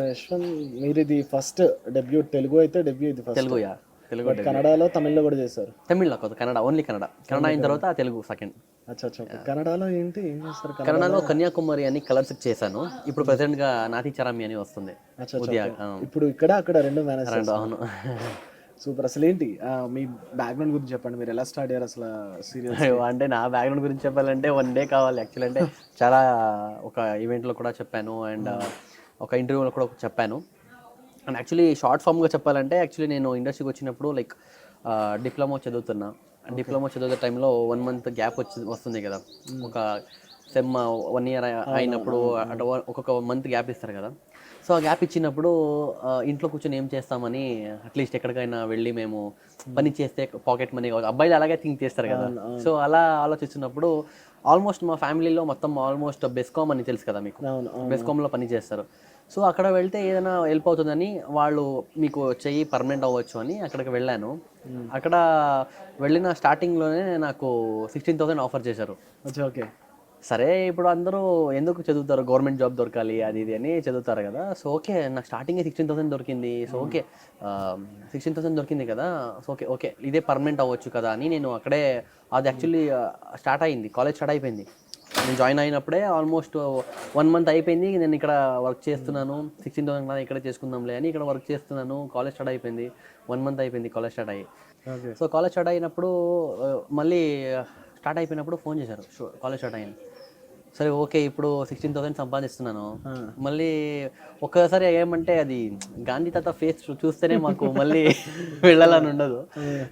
యశ్వంత్ మీరు ఇది first debut Telugu అయితే డెబ్యూ ఇది ఫస్ట్. తెలుగు తెలుగు బట్ కన్నడలో తమిళ్లో కూడా చేశారు. తమిళ్లో కాదు, కన్నడ, ఓన్లీ కన్నడ. కన్నడ అయిన తర్వాత తెలుగు సెకండ్. అచ్చా అచ్చా ఓకే. కన్నడలో ఏం చేస్తారు కన్నడలో కన్యాకుమారి అని కలర్స్ చేశాను. ఇప్పుడు ప్రెసెంట్ గా నాతి చరామి అని వస్తుంది. అచ్చా అచ్చా ఉద్యా ఓకే. ఇప్పుడు ఇక్కడ అక్కడ రెండు మేనేజ్ రెండు, అవును. సూపర్. అసలు ఏంటి మీ బ్యాక్గ్రౌండ్ గురించి చెప్పండి, మీరు ఎలా స్టార్ట్ అయ్యారు అసలు సీరియల్స్? అంటే నా బ్యాక్గ్రౌండ్ గురించి చెప్పాలంటే 1 డే కావాలి యాక్చువల్. అంటే చాలా ఒక ఈవెంట్లో కూడా చెప్పాను అండ్ ఒక ఇంటర్వ్యూలో కూడా చెప్పాను. అండ్ యాక్చువల్లీ షార్ట్ ఫామ్గా చెప్పాలంటే యాక్చువల్లీ నేను ఇండస్ట్రీకి వచ్చినప్పుడు లైక్ డిప్లొమా చదువుతున్నా. డిప్లొమా చదువుతున్న టైంలో 1 month గ్యాప్ వస్తుంది కదా, ఒక సెమ్ 1 year అయినప్పుడు అటు ఒక్కొక్క మంత్ గ్యాప్ ఇస్తారు కదా. సో ఆ గ్యాప్ ఇచ్చినప్పుడు ఇంట్లో కూర్చొని ఏం చేస్తామని అట్లీస్ట్ ఎక్కడికైనా వెళ్ళి మేము పని చేస్తే పాకెట్ మనీ కావాలి, అబ్బాయిలు అలాగే థింక్ చేస్తారు కదా. సో అలా ఆలోచిస్తున్నప్పుడు ఆల్మోస్ట్ మా ఫ్యామిలీలో మొత్తం ఆల్మోస్ట్ బెస్కామ్ అని తెలుసు కదా మీకు, బెస్కామ్లో పని చేస్తారు. సో అక్కడ వెళ్తే ఏదైనా హెల్ప్ అవుతుందని వాళ్ళు మీకు చెయ్యి పర్మనెంట్ అవ్వచ్చు అని అక్కడికి వెళ్ళాను. అక్కడ వెళ్ళిన స్టార్టింగ్లోనే నాకు 16,000 ఆఫర్ చేశారు. ఓకే. సరే ఇప్పుడు అందరూ ఎందుకు చదువుతారు, గవర్నమెంట్ జాబ్ దొరకాలి అది ఇది అని చదువుతారు కదా. సో ఓకే, నాకు స్టార్టింగే 16,000 దొరికింది. సో ఓకే, 16,000 దొరికింది కదా. సో ఓకే ఓకే ఇదే పర్మనెంట్ అవ్వచ్చు కదా అని నేను అక్కడే, అది యాక్చువల్లీ స్టార్ట్ అయింది, కాలేజ్ స్టార్ట్ అయిపోయింది. నేను జాయిన్ అయినప్పుడే ఆల్మోస్ట్ 1 month అయిపోయింది. నేను ఇక్కడ వర్క్ చేస్తున్నాను. 16,000 కదా ఇక్కడ చేసుకుందాంలే అని ఇక్కడ వర్క్ చేస్తున్నాను. కాలేజ్ స్టార్ట్ అయిపోయింది, 1 month అయిపోయింది కాలేజ్ స్టార్ట్ అయ్యి. సో కాలేజ్ స్టార్ట్ అయినప్పుడు మళ్ళీ స్టార్ట్ అయిపోయినప్పుడు ఫోన్ చేశారు, కాలేజ్ స్టార్ట్ అయింది. సరే ఓకే, ఇప్పుడు 16,000 సంపాదిస్తున్నాను. మళ్ళీ ఒక్కసారి ఏమంటే అది గాంధీ తాత ఫేస్ చూస్తేనే మాకు మళ్ళీ వెళ్ళాలని ఉండదు.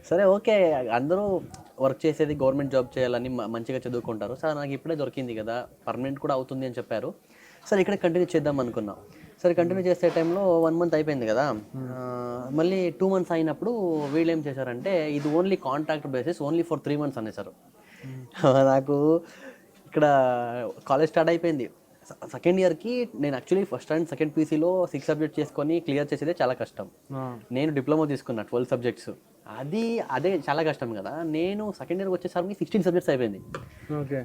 సరే ఓకే, అందరూ వర్క్ చేసేది గవర్నమెంట్ జాబ్ చేయాలని మంచిగా చదువుకుంటారు. సరే నాకు ఇప్పుడే దొరికింది కదా, పర్మనెంట్ కూడా అవుతుంది అని చెప్పారు. సరే ఇక్కడే కంటిన్యూ చేద్దాం అనుకున్నాం. సరే కంటిన్యూ చేసే టైంలో 1 month అయిపోయింది కదా. మళ్ళీ 2 months అయినప్పుడు వీళ్ళు ఏం చేశారంటే ఇది only contract basis, only for 3 months అనేసారు. నాకు ఇక్కడ కాలేజ్ స్టార్ట్ అయిపోయింది. సెకండ్ ఇయర్కి నేను యాక్చువల్లీ ఫస్ట్ అండ్ సెకండ్ పీసీలో 6 subjects చేసుకొని క్లియర్ చేసేదే చాలా కష్టం. నేను డిప్లొమా తీసుకున్నా 12 subjects, అదే చాలా కష్టం కదా. నేను సెకండ్ ఇయర్కి వచ్చేసరికి 16 subjects అయిపోయింది. ఓకే,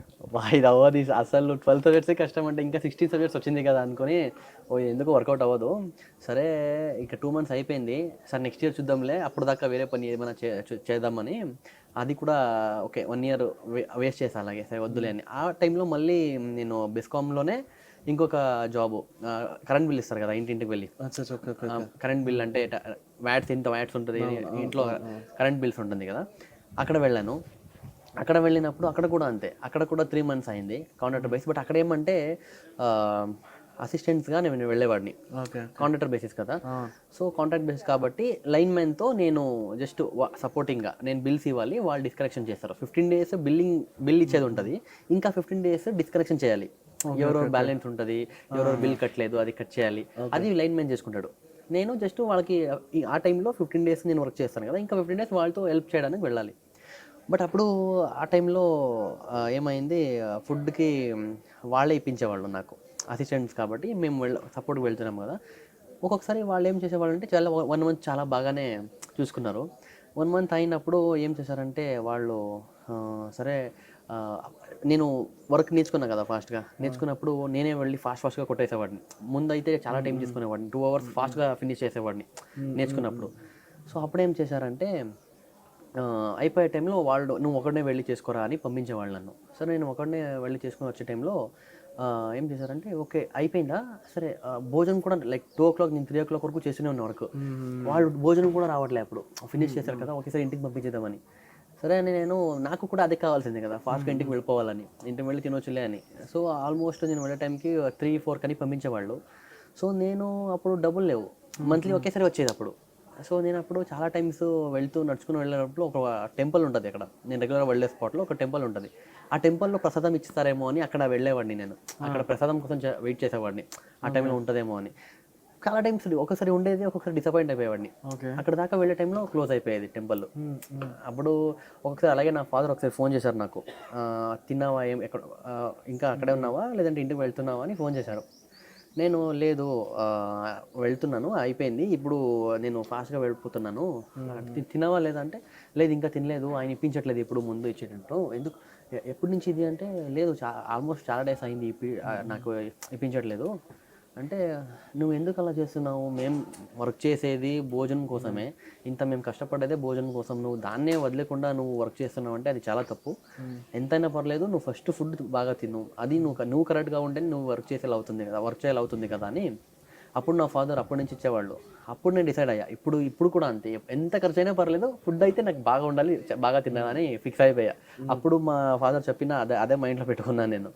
ఇది అవ్వదు అసలు, 12 subjects కష్టం అంటే ఇంకా 16 subjects వచ్చింది కదా అనుకొని ఎందుకు వర్కౌట్ అవ్వదు. సరే ఇక 2 months అయిపోయింది. సరే నెక్స్ట్ ఇయర్ చూద్దాంలే, అప్పుడు దాకా వేరే పని ఏమైనా చేద్దామని. అది కూడా ఓకే 1 year వేస్ట్ చేశాను అలాగే, సరే వద్దులే అని. ఆ టైంలో మళ్ళీ నేను బెస్కామ్లోనే ఇంకొక జాబు, కరెంట్ బిల్ ఇస్తారు కదా ఇంటింటికి వెళ్ళి. కరెంట్ బిల్ అంటే ఇంత వ్యాట్స్ ఉంటుంది ఇంట్లో, కరెంట్ బిల్స్ ఉంటుంది కదా. అక్కడ వెళ్ళాను. అక్కడ వెళ్ళినప్పుడు అక్కడ కూడా అంతే, అక్కడ కూడా 3 months అయింది కాంట్రాక్టర్ బేస్. బట్ అక్కడ ఏమంటే అసిస్టెంట్స్గా నేను వెళ్ళేవాడిని, కాంట్రాక్టర్ బేసిస్ కదా. సో కాంట్రాక్ట్ బేసిస్ కాబట్టి లైన్ మ్యాన్తో నేను జస్ట్ సపోర్టింగ్గా నేను బిల్స్ ఇవ్వాలి, వాళ్ళు డిస్కనెక్షన్ చేస్తారు. 15 days బిల్ ఇచ్చేది ఉంటుంది, ఇంకా 15 days డిస్కనెక్షన్ చేయాలి. ఎవరెవరు బ్యాలెన్స్ ఉంటుంది, ఎవరెవరు బిల్ కట్టలేదు అది కట్ చేయాలి, అది లైన్ మ్యాన్ చేసుకుంటాడు. నేను జస్ట్ వాళ్ళకి ఆ టైంలో 15 days నేను వర్క్ చేస్తాను కదా, ఇంకా 15 days వాళ్ళతో హెల్ప్ చేయడానికి వెళ్ళాలి. బట్ అప్పుడు ఆ టైంలో ఏమైంది, ఫుడ్కి వాళ్ళే ఇప్పించేవాళ్ళు నాకు, అసిస్టెంట్స్ కాబట్టి మేము సపోర్ట్కి వెళ్తున్నాం కదా. ఒక్కొక్కసారి వాళ్ళు ఏం చేసేవాళ్ళు అంటే చాలా 1 month చాలా బాగానే చూసుకున్నారు. 1 month అయినప్పుడు ఏం చేశారంటే వాళ్ళు సరే నేను వర్క్ నేర్చుకున్నా కదా ఫాస్ట్గా, నేర్చుకున్నప్పుడు నేనే వెళ్ళి ఫాస్ట్గా కొట్టేసేవాడిని. ముందైతే చాలా టైం తీసుకునేవాడిని, 2 hours ఫాస్ట్గా ఫినిష్ చేసేవాడిని నేర్చుకున్నప్పుడు. సో అప్పుడు ఏం చేశారంటే అయిపోయే టైంలో వాళ్ళు నువ్వు ఒకడనే వెళ్ళి చేసుకోరా అని పంపించేవాళ్ళు నన్ను. సరే నేను ఒకడనే వెళ్ళి చేసుకుని వచ్చే టైంలో ఏం చేశారంటే ఓకే అయిపోయిందా, సరే భోజనం కూడా లైక్ 2 o'clock నేను 3 o'clock వరకు చేస్తూనే ఉన్న వరకు, వాళ్ళు భోజనం కూడా రావట్లే అప్పుడు, ఫినిష్ చేశారు కదా ఒకేసారి ఇంటికి పంపించేద్దామని. సరే అని నేను, నాకు కూడా అదే కావాల్సిందే కదా, ఫాస్ట్గా ఇంటికి వెళ్ళిపోవాలని, ఇంటికి వెళ్ళి తినొచ్చులే అని. సో ఆల్మోస్ట్ నేను వెళ్ళే టైంకి 3-4 కని పంపించేవాళ్ళు. సో నేను అప్పుడు డబ్బులు లేవు, మంత్లీ ఒకేసారి వచ్చేది అప్పుడు. సో నేను అప్పుడు చాలా టైమ్స్ నడుచుకుని వెళ్ళినప్పుడు ఒక టెంపుల్ ఉంటుంది అక్కడ, నేను రెగ్యులర్గా వెళ్ళే స్పాట్లో ఒక టెంపుల్ ఉంటుంది. ఆ టెంపుల్లో ప్రసాదం ఇస్తారేమో అని అక్కడ వెళ్ళేవాడిని నేను, అక్కడ ప్రసాదం కోసం వెయిట్ చేసేవాడిని, ఆ టైంలో ఉంటుందేమో అని. చాలా టైమ్స్ ఒకసారి ఉండేది, ఒక్కొక్కసారి డిసప్పాయింట్ అయిపోయేవాడిని. అక్కడ దాకా వెళ్ళే టైంలో క్లోజ్ అయిపోయేది టెంపుల్. అప్పుడు ఒకసారి అలాగే నా ఫాదర్ ఒకసారి ఫోన్ చేశారు నాకు, తిన్నావా, ఎక్కడ ఇంకా అక్కడే ఉన్నావా లేదంటే ఇంటికి వెళ్తున్నావా అని ఫోన్ చేశారు. నేను లేదు వెళ్తున్నాను అయిపోయింది, ఇప్పుడు నేను ఫాస్ట్గా వెళ్ళిపోతున్నాను, తినవా లేదంటే లేదు ఇంకా తినలేదు, ఆయన ఇప్పించట్లేదు ఇప్పుడు ముందు ఇచ్చేటట్టు. ఎందుకు ఎప్పటి నుంచి ఇది అంటే లేదు ఆల్మోస్ట్ చాలా డేస్ అయింది నాకు ఇప్పించట్లేదు. అంటే నువ్వు ఎందుకు అలా చేస్తున్నావు, మేము వర్క్ చేసేది భోజనం కోసమే, ఇంత మేము కష్టపడేదే భోజనం కోసం, నువ్వు దాన్నే వదిలేకుండా నువ్వు వర్క్ చేస్తున్నావు అంటే అది చాలా తప్పు. ఎంతైనా పర్లేదు, నువ్వు ఫస్ట్ ఫుడ్ బాగా తిను, అది నువ్వు కరెక్ట్గా ఉంటే నువ్వు వర్క్ చేసేలా అవుతుంది కదా, వర్క్ చేయాలి అవుతుంది కదా అని. అప్పుడు నా ఫాదర్ అప్పటి నుంచి ఇచ్చేవాళ్ళు. అప్పుడు నేను డిసైడ్ అయ్యా, ఇప్పుడు కూడా అంతే, ఎంత ఖర్చు అయినా పర్లేదు, ఫుడ్ అయితే నాకు బాగా ఉండాలి, బాగా తినాలని ఫిక్స్ అయిపోయా. అప్పుడు మా ఫాదర్ చెప్పిన అదే మైండ్లో పెట్టుకున్నాను నేను.